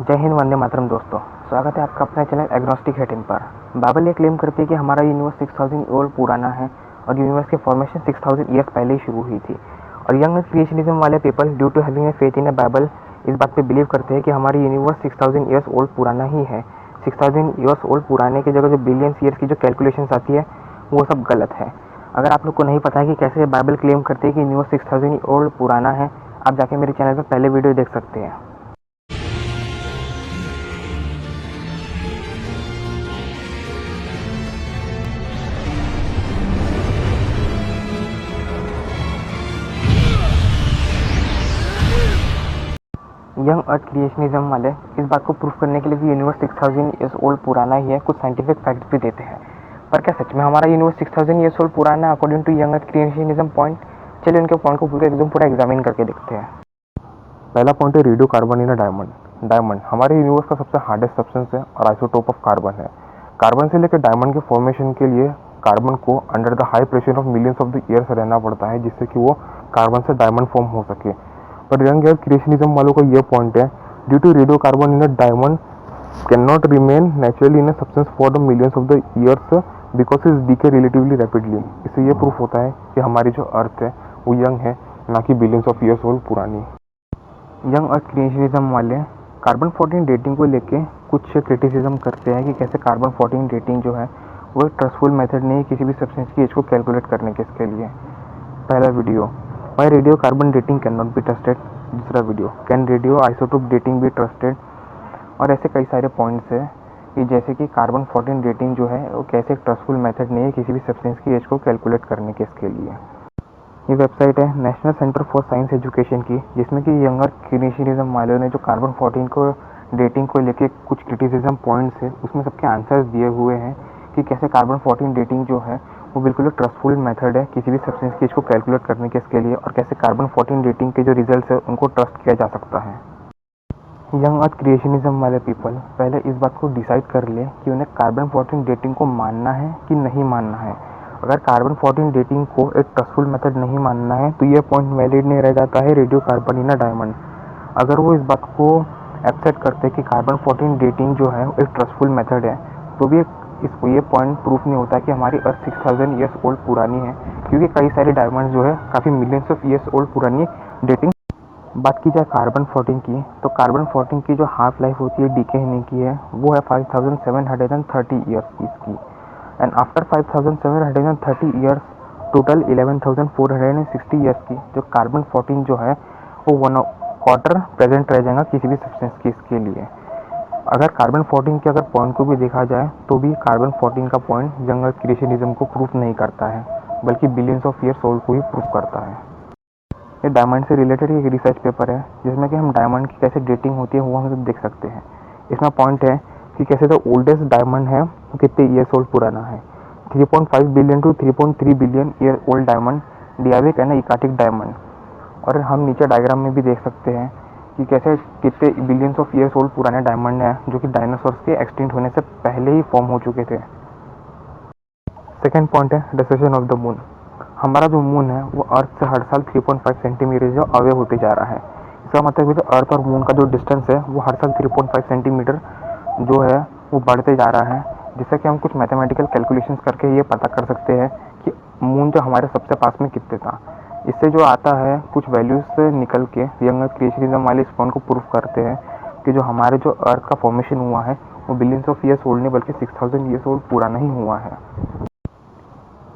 जय हिंद, वंदे मातरम दोस्तों। स्वागत है आपका अपने चैनल एग्नोस्टिक हेटिंग पर। बाइबल ये क्लेम करती है कि हमारा यूनिवर्स 6000 ईयर पुराना है और यूनिवर्स की फॉर्मेशन 6000 ईयर्स पहले ही शुरू हुई थी। और यंग क्रिएशनिज्म वाले people due to having a faith in a Bible इस बात पे बिलीव करते हैं कि हमारी यूनिवर्स 6000 ईयर्स ओल्ड पुराना ही है। 6000 ईयर्स ओल्ड पुराने की जगह जो बिलियंस ईयर्स की जो कैलकुलेशन आती है वो सब गलत है। अगर आप लोग को नहीं पता है कि कैसे बाइबल क्लेम करती है कि यूनिवर्स 6000 ओल्ड पुराना है, आप जाके मेरे चैनल पर पहले वीडियो देख सकते हैं। यंग अर्थ क्रिएशनिज्म वाले इस बात को प्रूफ करने के लिए कि यूनिवर्स 6000 ईयर्स ओल्ड पुराना ही है, कुछ साइंटिफिक फैक्ट्स भी देते हैं। पर क्या सच में हमारा यूनिवर्स 6000 ईयर्स ओल्ड पुराना है according to young earth creationism point? चलिए उनके पॉइंट को पूरा एग्जामिन करके देखते हैं। पहला पॉइंट है radio carbon in diamond. Diamond हमारे यूनिवर्स का सबसे हार्डेस्ट सब्सटेंस है और आइसोटोप ऑफ कार्बन है। कार्बन से लेकर डायमंड के फॉर्मेशन के लिए कार्बन को under the high pressure of millions of the years रहना पड़ता है, जिससे कि वो कार्बन से डायमंड फॉर्म हो सके। पर यंग अर्थ क्रिएशनिज्म वालों का ये पॉइंट है, due to radio carbon in diamond can not remain naturally in substance for the millions of the years because is decay relatively rapidly. इससे ये प्रूफ होता है कि हमारी जो अर्थ है वो यंग है, ना कि बिलियंस ऑफ ईयर्स ओल्ड पुरानी। यंग अर्थ क्रिएशनिज्म वाले कार्बन 14 डेटिंग को लेके कुछ क्रिटिसिज्म करते हैं कि कैसे कार्बन 14 डेटिंग जो है वो एक ट्रस्टफुल मेथड नहीं है किसी भी सब्सटेंस की एज को कैलकुलेट करने के इसके लिए। पहला video, why radio carbon dating can not be trusted. दूसरा video, can radio isotope dating be trusted. और ऐसे कई सारे पॉइंट्स है कि जैसे कि कार्बन 14 डेटिंग जो है वो कैसे एक ट्रस्टफुल मेथड नहीं है किसी भी सब्सटेंस की एज को कैलकुलेट करने के इसके लिए। ये वेबसाइट है national centre for science education की, जिसमें कि यंगर क्रिएशनिज्म वालों ने जो कार्बन 14 को डेटिंग को लेके कुछ क्रिटिसिज्म पॉइंट्स है उसमें सबके आंसर्स दिए हुए हैं कि कैसे कार्बन 14 डेटिंग जो है वो बिल्कुल एक ट्रस्टफुल मेथड है किसी भी सब्सटेंस की एज को कैलकुलेट करने के इसके लिए, और कैसे कार्बन 14 डेटिंग के जो रिजल्ट्स है उनको ट्रस्ट किया जा सकता है। यंग अर्थ क्रिएशनिज्म वाले पीपल पहले इस बात को डिसाइड कर ले कि उन्हें कार्बन 14 डेटिंग को मानना है कि नहीं मानना है। अगर कार्बन 14 डेटिंग को एक ट्रस्टफुल मेथड नहीं मानना है तो ये पॉइंट वैलिड नहीं रह जाता है रेडियो कार्बन इन डायमंड। अगर वो इस बात को एक्सेप्ट करते हैं कि कार्बन 14 डेटिंग जो है एक ट्रस्टफुल मेथड है, तो भी इसको ये पॉइंट प्रूफ नहीं होता कि हमारी अर्थ 6000 ईयर्स ओल्ड पुरानी है, क्योंकि कई सारे डायमंड जो है काफ़ी मिलियंस ऑफ ईयर्स ओल्ड पुरानी डेटिंग। बात की जाए कार्बन 14 की, तो कार्बन 14 की जो हाफ लाइफ होती है डीके होने की है वो है 5730 ईयर्स की इसकी। And after 5730 years total 11460 years की जो कार्बन 14 जो है वो 1/4 प्रेजेंट रह जाएगा किसी भी सब्सटेंस की इसके लिए। अगर कार्बन 14 के अगर पॉइंट को भी देखा जाए तो भी कार्बन 14 का पॉइंट यंग क्रिएशनिज्म को प्रूफ नहीं करता है, बल्कि बिलियंस ऑफ ईयर्स ओल्ड को ही प्रूफ करता है। ये डायमंड से रिलेटेड एक रिसर्च पेपर है जिसमें कि हम डायमंड की कैसे डेटिंग होती है वो हम देख सकते हैं। इसमें पॉइंट है कि कैसे द ओल्डेस्ट डायमंड है वो कितने ईयर्स ओल्ड पुराना है। 3.5 billion to 3.3 billion year old diamond डियाबिक एंड इकाटिक डायमंड। और हम नीचे डायग्राम में भी देख सकते हैं कि कैसे कितने बिलियंस ऑफ ईयर्स ओल्ड पुराने डायमंड हैं जो कि डायनासोर्स के एक्सटिंक्ट होने से पहले ही फॉर्म हो चुके थे। सेकेंड पॉइंट है डिस्ट्रेशन ऑफ द मून। हमारा जो मून है वो अर्थ से हर साल 3.5 सेंटीमीटर जो अवे होते जा रहा है। इसका मतलब है जो अर्थ और मून का जो डिस्टेंस है वो हर साल 3.5 सेंटीमीटर जो है वो बढ़ते जा रहा है, जिससे कि हम कुछ मैथमेटिकल कैलकुलेशंस करके ये पता कर सकते हैं कि मून जो हमारे सबसे पास में कितने था। इससे जो आता है कुछ वैल्यूज से निकल के यंग क्रिएशनिज्म वाले इस पॉइंट को प्रूफ करते हैं कि जो हमारे जो अर्थ का फॉर्मेशन हुआ है वो बिलियंस ऑफ ईयर्स ओल्ड नहीं बल्कि 6000 ईयर्स ओल्ड पुराना ही हुआ है।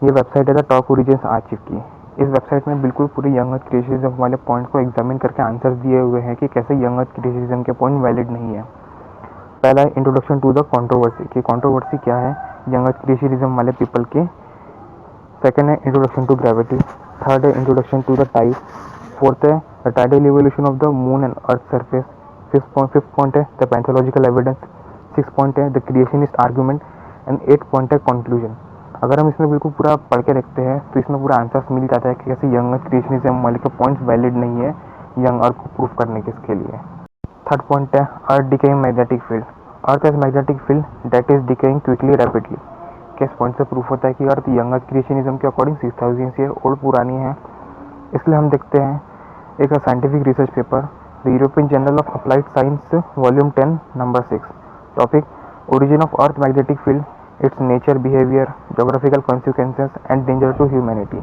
ये वेबसाइट है द टॉप ओरिजिन्स आर्चिव की। इस वेबसाइट में बिल्कुल पूरे यंग अर्थ क्रिएशनिज्म वाले पॉइंट्स को एग्जामिन करके आंसर्स दिए हुए हैं कि कैसे यंग अर्थ क्रिएशनिज्म के पॉइंट वैलिड नहीं है। पहला है इंट्रोडक्शन टू द कंट्रोवर्सी कि कंट्रोवर्सी क्या है यंग अर्थ क्रिएशनिज्म वाले पीपल की। सेकंड है इंट्रोडक्शन टू ग्रेविटी। थर्ड है introduction to the tide. Fourth है the tidal evolution of the moon and earth surface. Fifth point है the pathological evidence. Six point है the क्रिएशनिस्ट argument and 8 point है conclusion. अगर हम इसमें बिल्कुल पूरा पढ़ के रखते हैं तो इसमें पूरा आंसर्स मिल जाता है कि कैसे यंग अर्थ क्रिएशनिज्म वाले के पॉइंट्स वैलिड नहीं है यंग अर्थ को प्रूफ करने के इसके लिए। थर्ड पॉइंट है earth decaying magnetic field. Earth's magnetic field that is decaying quickly rapidly. किस पॉइंट से प्रूफ होता है कि अर्थ यंग अर्थ क्रिएशनिज्म के अकॉर्डिंग 6000 ईयर ओल्ड पुरानी है। इसलिए हम देखते हैं एक scientific research paper The European Journal of Applied Science, Volume 10, Number 6. Topic: Origin of Earth Magnetic Field, its nature, behavior, geographical consequences and danger to humanity.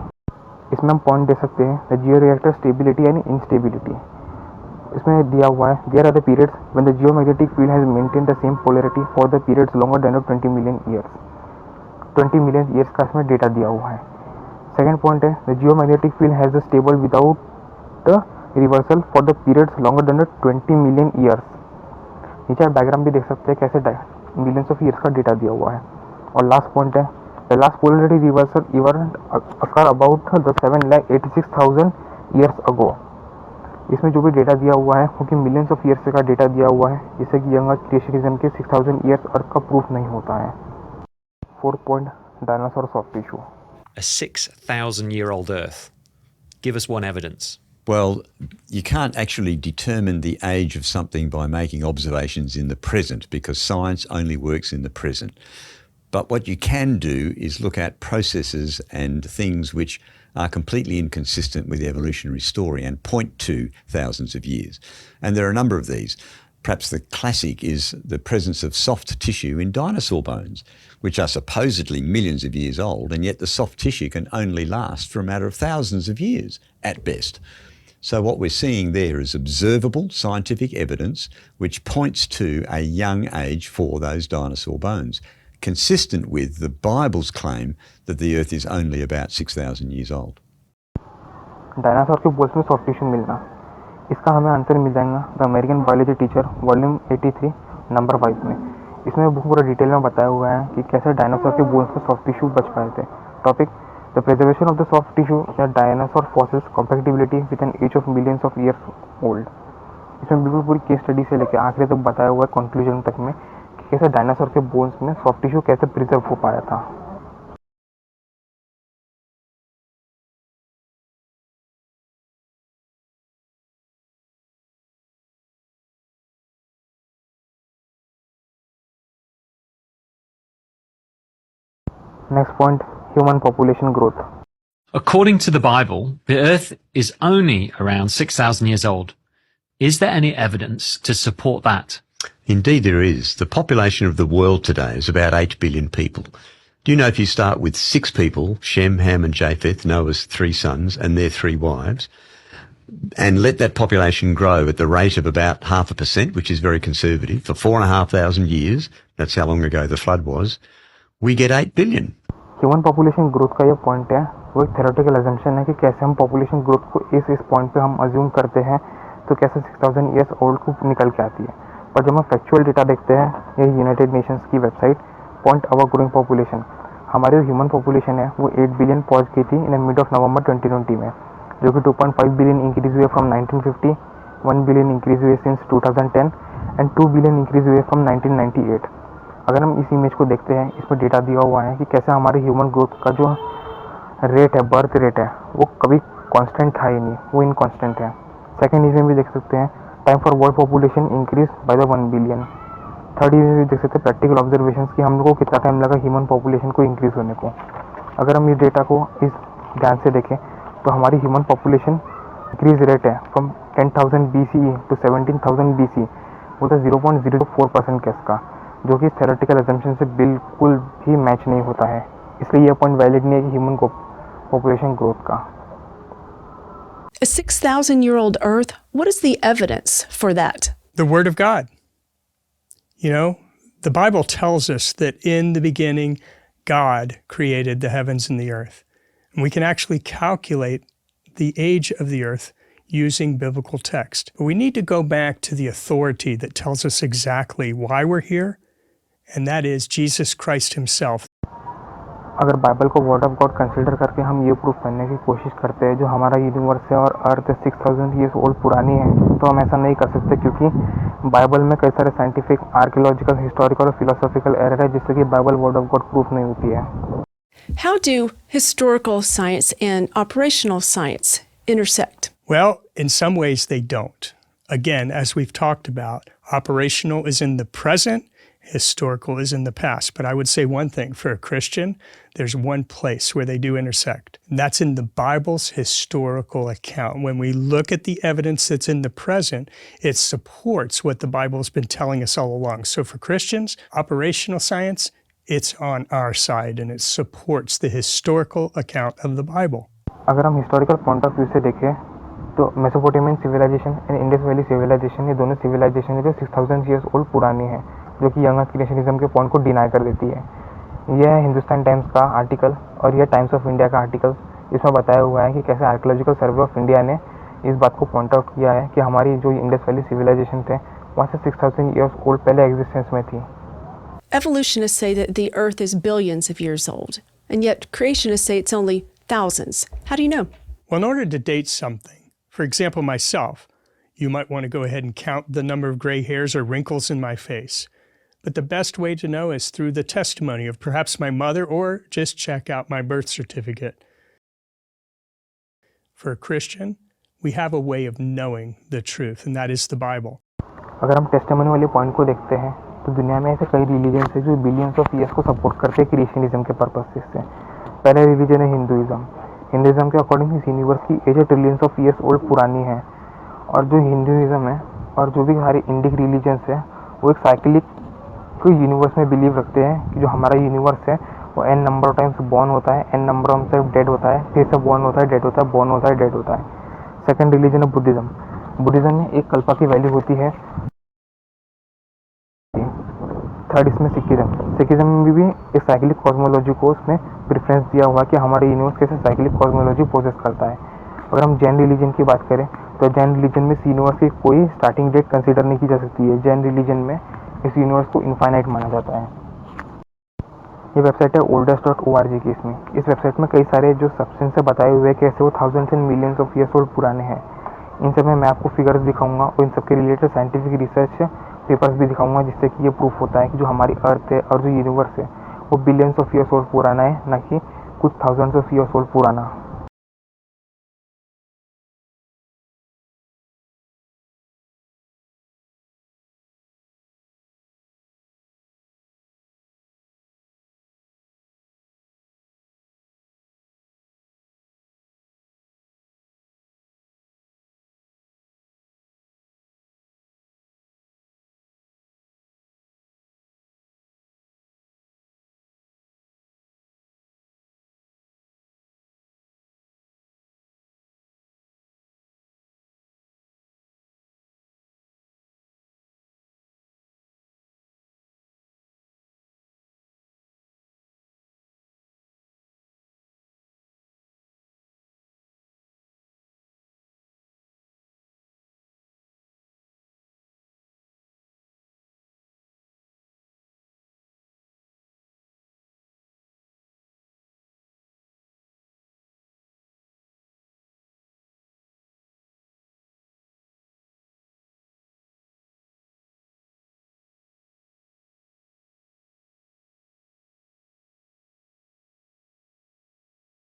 इसमें हम पॉइंट दे सकते हैं the geo reactor stability and instability. इसमें दिया हुआ है there are the periods when the geomagnetic field has maintain the same polarity for the periods longer than 20 million years. 20 million years का इसमें डेटा दिया हुआ है. सेकेंड पॉइंट है the geomagnetic field has the stable without the reversal for the periods longer than 20 million years. नीचे आप diagram भी देख सकते हैं कैसे मिलियंस ऑफ ईयर्स का डेटा दिया हुआ है. और लास्ट पॉइंट है the last polarity reversal event occur about the 7,86,000 years ago. इसमें जो भी डेटा दिया हुआ है क्योंकि मिलियंस ऑफ ईयर्स का डेटा दिया हुआ है जिससे कि यंग अर्थ क्रिएशनिज्म के 6,000 ईयर्स अर्थ का प्रूफ नहीं होता है. Fourth point dinosaur soft tissue. A 6,000-year-old Earth. Give us one evidence. Well, you can't actually determine the age of something by making observations in the present because science only works in the present. But what you can do is look at processes and things which are completely inconsistent with the evolutionary story and point to thousands of years. And there are a number of these. Perhaps the classic is the presence of soft tissue in dinosaur bones, which are supposedly millions of years old, and yet the soft tissue can only last for a matter of thousands of years at best. So what we're seeing there is observable scientific evidence which points to a young age for those dinosaur bones, consistent with the Bible's claim that the earth is only about 6,000 years old. Dinosaur के balls में soft tissue मिलना, इसका हमें answer मिल जाएगा the American biology teacher volume 83 number 5 में. इसमें पूरा detail में बताया हुआ है कि कैसे डायनासोर के बोन्स में सॉफ्ट टिश्यू बच पाए थे. Topic the preservation of the soft tissue या dinosaur fossils compatibility with an age of millions of years old. इसमें बिल्कुल पूरी केस स्टडी से लेकर आखिरी तक बताया हुआ है कंक्लूजन तक में कि कैसे डायनासोर के बोन्स में सॉफ्ट टिश्यू कैसे प्रिजर्व हो पाया था. Next point, human population growth. According to the Bible, the Earth is only around 6,000 years old. Is there any evidence to support that? Indeed there is. The population of the world today is about 8 billion people. Do you know if you start with 6 people, Shem, Ham and Japheth, Noah's 3 sons and their 3 wives, and let that population grow at the rate of about 0.5%, which is very conservative, for 4,500 years, that's how long ago the flood was, we get 8 billion. Human population growth का ये point है वो एक theoretical assumption है कि कैसे हम population growth को इस पॉइंट पे हम अज्यूम करते हैं तो कैसे 6,000 ईयर्स ओल्ड को निकल के आती है. पर जब हम फैक्चुअल डेटा देखते हैं ये यूनाइटेड नेशंस की website point our growing population, हमारी जो ह्यूमन पॉपुलेशन है वो 8 बिलियन पहुंच गई थी इन मिड ऑफ नवंबर 2020 में, जो कि 2.5 बिलियन इंक्रीज हुए फ्रॉम 1950, 1 बिलियन इंक्रीज हुए सिंस 2010 एंड 2 बिलियन इंक्रीज हुए फ्रॉम 1998. अगर हम इस इमेज को देखते हैं इसमें डेटा दिया हुआ है कि कैसे हमारे ह्यूमन ग्रोथ का जो रेट है, बर्थ रेट है, वो कभी कांस्टेंट था ही नहीं, वो इनकांस्टेंट है. सेकंड इमेज में भी देख सकते हैं time for world population increase by the 1 billion. Third image में भी देख सकते हैं प्रैक्टिकल ऑब्जर्वेशन कि हम लोग को कितना टाइम लगा ह्यूमन पॉपुलेशन को इंक्रीज होने को. अगर हम इस डेटा को इस ध्यान से देखें तो हमारी ह्यूमन पॉपुलेशन इंक्रीज रेट है फ्रॉम 10,000 BCE टू 17,000 BC वो तो 0.04% का इसका, जो कि थ्योरेटिकल असम्पशन से बिल्कुल भी मैच नहीं होता है. इसलिए यह पॉइंट वैलिड नहीं है कि ह्यूमन पॉपुलेशन ग्रोथ का. A 6,000-year-old Earth, what is the evidence for that? The Word of God. You know, the Bible tells us that in the beginning, God created the heavens and the earth. And we can actually calculate the age of the earth using biblical text. But we need to go back to the authority that tells us exactly why we're here, and that is Jesus Christ himself. अगर Bible को word of God consider करके हम ये proof करने की कोशिश करते हैं जो हमारा यूनिवर्स है और अर्थ 6,000 ईयर्स ओल्ड पुरानी है, तो हम ऐसा नहीं कर सकते क्योंकि बाइबल में कई सारे साइंटिफिक, आर्कियोलॉजिकल, हिस्टोरिकल और फिलोसॉफिकल एरर है जिससे कि Bible word of God proof नहीं होती है. How do historical science and operational science intersect? Well, in some ways they don't. Again, as we've talked about, operational is in the present historical is in the past. But I would say one thing for a Christian, there's one place where they do intersect. And that's in the Bible's historical account. When we look at the evidence that's in the present, it supports what the Bible's been telling us all along. So for Christians, operational science, it's on our side and it supports the historical account of the Bible. अगर हम historical point of view से देखें तो Mesopotamian civilization and Indus valley civilization, ये दोनों civilisation जो 6000 years old पुरानी है, जो कि यंग क्रिएशनिज्म के पॉइंट को डिनाई कर देती है। यह है हिंदुस्तान टाइम्स का आर्टिकल और यह टाइम्स ऑफ इंडिया का आर्टिकल। इसमें बताया हुआ है कि कैसे आर्कियोलॉजिकल सर्वे ऑफ इंडिया ने इस बात को पॉइंट आउट किया है कि हमारी जो इंडस वैली सिविलाइजेशन थे वहाँ से 6000 ईयर्स ओल्ड पहले एग्जिस्टेंस में थी। Evolutionists say that the Earth is billions of years old, and yet creationists say it's only thousands. How do you know? Well, in order to date something, for example, myself, you might want to go ahead and count the number of gray hairs or wrinkles in my face. But the best way to know is through the testimony of perhaps my mother or just check out my birth certificate. For a Christian, we have a way of knowing the truth, and that is the Bible. अगर हम testimony वाले point को देखते हैं तो दुनिया में ऐसे कई रिलीजन्स हैं जो बिलियंस ऑफ ईयर्स को सपोर्ट करते हैं क्रिएशनिज्म के पर्पस से। पहला रिलीजन है हिंदुइज्म। हिंदुइज्म के अकॉर्डिंग इस यूनिवर्स की age trillions of years old पुरानी है। और जो हिंदुइज्म है और जो भी हमारे इंडिक रिलीजन्स है वो एक साइक्लिक यूनिवर्स में बिलीव रखते हैं कि जो हमारा यूनिवर्स है वो n number of times born होता है, n number of times dead होता है, फिर से बॉर्न होता है, डेड होता है, बॉर्न होता है, डेड होता है। सेकंड रिलीजन है बुद्धिज्म। बुद्धिज्म में एक कल्पा की वैल्यू होती है। थर्ड इसमें सिखिज्म में भी एक साइक्लिक कॉस्मोलॉजी को उसमें प्रेफरेंस दिया हुआ कि हमारे यूनिवर्स कैसे साइक्लिक कॉस्मोलॉजी पोजेस करता है। अगर हम जैन रिलीजन की बात करें तो जैन रिलीजन में इस यूनिवर्स की कोई स्टार्टिंग डेट कंसीडर नहीं की जा सकती है। जैन रिलीजन में इस यूनिवर्स को इनफाइनाइट माना जाता है। ये वेबसाइट है oldest.org की। इस वेबसाइट में कई सारे जो सब्सटेंस से बताए हुए हैं कैसे वो thousands and millions of years old पुराने हैं। इन सब में मैं आपको फिगर्स दिखाऊंगा और इन सब के रिलेटेड साइंटिफिक रिसर्च पेपर्स भी दिखाऊंगा जिससे कि ये प्रूफ होता है कि जो हमारी अर्थ है और जो यूनिवर्स है वो बिलियंस ऑफ ईयर्स ओल्ड पुराना है, ना कि कुछ थाउजेंड्स ऑफ ईयर्स ओल्ड पुराना।